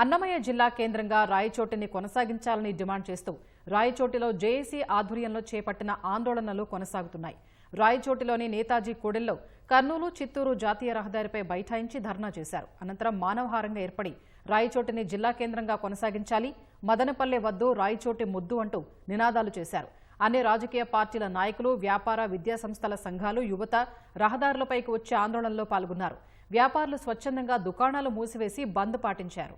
అన్నమయ్య జిల్లా కేంద్రంగా రాయచోటిని కొనసాగించాలని డిమాండ్ చేస్తూ రాయచోటిలో జేఏసీ ఆధ్వర్యంలో చేపట్టిన ఆందోళనలు కొనసాగుతున్నాయి. రాయచోటిలోని నేతాజీ కూడలిలో కర్నూలు చిత్తూరు జాతీయ రహదారిపై బైఠాయించి ధర్నా చేశారు. అనంతరం మానవహారంగా ఏర్పడి రాయచోటిని జిల్లా కేంద్రంగా కొనసాగించాలి, మదనపల్లె వద్దు రాయచోటి ముద్దు అంటూ నినాదాలు చేశారు. అన్ని రాజకీయ పార్టీల నాయకులు, వ్యాపార విద్యా సంస్థల సంఘాలు, యువత రహదారులపైకి వచ్చే ఆందోళనలో పాల్గొన్నారు. వ్యాపారులు స్వచ్ఛందంగా దుకాణాలు మూసివేసి బంద్ పాటించారు.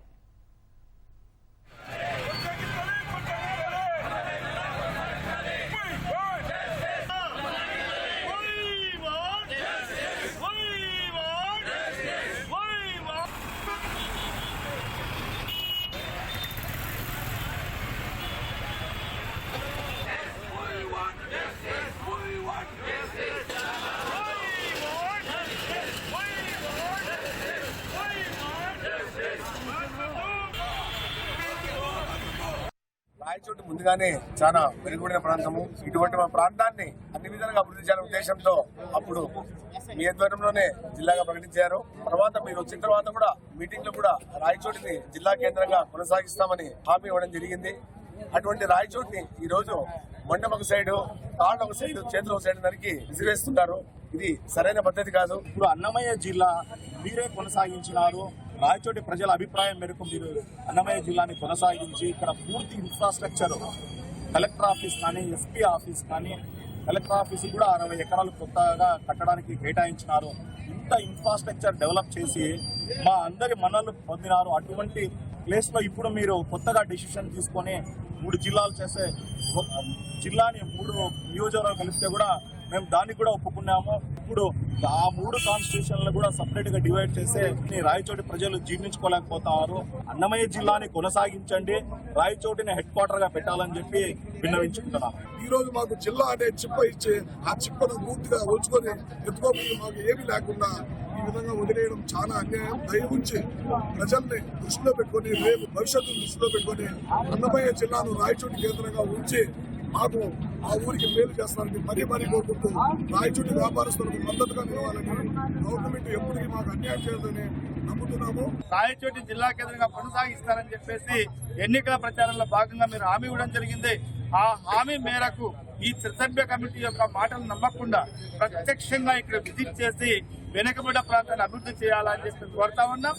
రాయచోటి ముందుగానే చాలా వెనుకబడిన ప్రాంతము. ఇటువంటి మా ప్రాంతాన్ని అన్ని విధాలుగా అభివృద్ధి చేయాలనే ఉద్దేశంతో అప్పుడు మీ ఆధ్వర్యంలోనే జిల్లాగా ప్రకటించారు. తర్వాత మీరు వచ్చిన తర్వాత కూడా మీటింగ్ లో కూడా రాయచోటిని జిల్లా కేంద్రంగా కొనసాగిస్తామని హామీ ఇవ్వడం జరిగింది. అటువంటి రాయచోటిని ఈ రోజు మండం ఒక సైడు, కాళ్ళు ఒక సైడు, చేతులు ఒక సైడు నరికి విసిరేస్తున్నారు. ఇది సరైన పద్ధతి కాదు. ఇప్పుడు అన్నమయ్య జిల్లా మీరే కొనసాగించినారు. రాయచోటి ప్రజల అభిప్రాయం మేరకు మీరు అన్నమయ్య జిల్లాని కొనసాగించి ఇక్కడ పూర్తి ఇన్ఫ్రాస్ట్రక్చర్, కలెక్టర్ ఆఫీస్ కానీ, ఎస్పీ ఆఫీస్ కానీ, కలెక్టర్ ఆఫీస్ కూడా 60 ఎకరాలు కొత్తగా కట్టడానికి కేటాయించినారు. ఇంత ఇన్ఫ్రాస్ట్రక్చర్ డెవలప్ చేసి మా అందరి మన్నలు పొందినారు. అటువంటి ప్లేస్ లో ఇప్పుడు మీరు కొత్తగా డిసిషన్ తీసుకొని 3 జిల్లాలు చేసే జిల్లాని 3 నియోజకవర్గాలు కలిపితే కూడా మేము దానికి కూడా ఒప్పుకున్నాము. ఇప్పుడు ఆ 3 కాన్స్టిట్యూషన్లు కూడా సపరేట్ గా డివైడ్ చేస్తే రాయచోటి ప్రజలు జీర్ణించుకోలేకపోతున్నారు. అన్నమయ్య జిల్లాని కొనసాగించండి, రాయచోటిని హెడ్ క్వార్టర్ గా పెట్టాలని చెప్పి విన్నవించుకుంటున్నాం. ఈ రోజు మాకు జిల్లా అనే చిప్ప ఇచ్చి ఆ చిప్పను పూర్తిగా ఉంచుకొని ఎత్తుకోబోయి మాకు ఏమీ లేకుండా ఈ విధంగా వదిలేయడం చాలా అన్యాయం. దయవుంచి ప్రజల్ని దృష్టిలో పెట్టుకుని, రేపు భవిష్యత్తును దృష్టిలో పెట్టుకుని అన్నమయ్య జిల్లాను రాయచోటి కేంద్రంగా ఉంచి మాకు ఆ ఊరికి మేలు చేస్తారని మరీ కోరుకుంటూ రాయచోటి వ్యాపారస్తులకు మద్దతుగా నిలవాలని, గవర్నమెంట్ ఎప్పటికీ మాకు అన్యాయం చేయదని నమ్ముతున్నాము. రాయచోటి జిల్లా కేంద్రంగా కొనసాగిస్తారని చెప్పేసి ఎన్నికల ప్రచారంలో భాగంగా మీరు హామీ ఇవ్వడం జరిగింది. ఆ హామీ మేరకు ఈ త్రిసభ్య కమిటీ యొక్క మాటలు నమ్మకుండా ప్రత్యక్షంగా ఇక్కడ విజిట్ చేసి వెనుకబడ్డ ప్రాంతాన్ని అభివృద్ధి చేయాలని చెప్పి కోరుతా ఉన్నాం.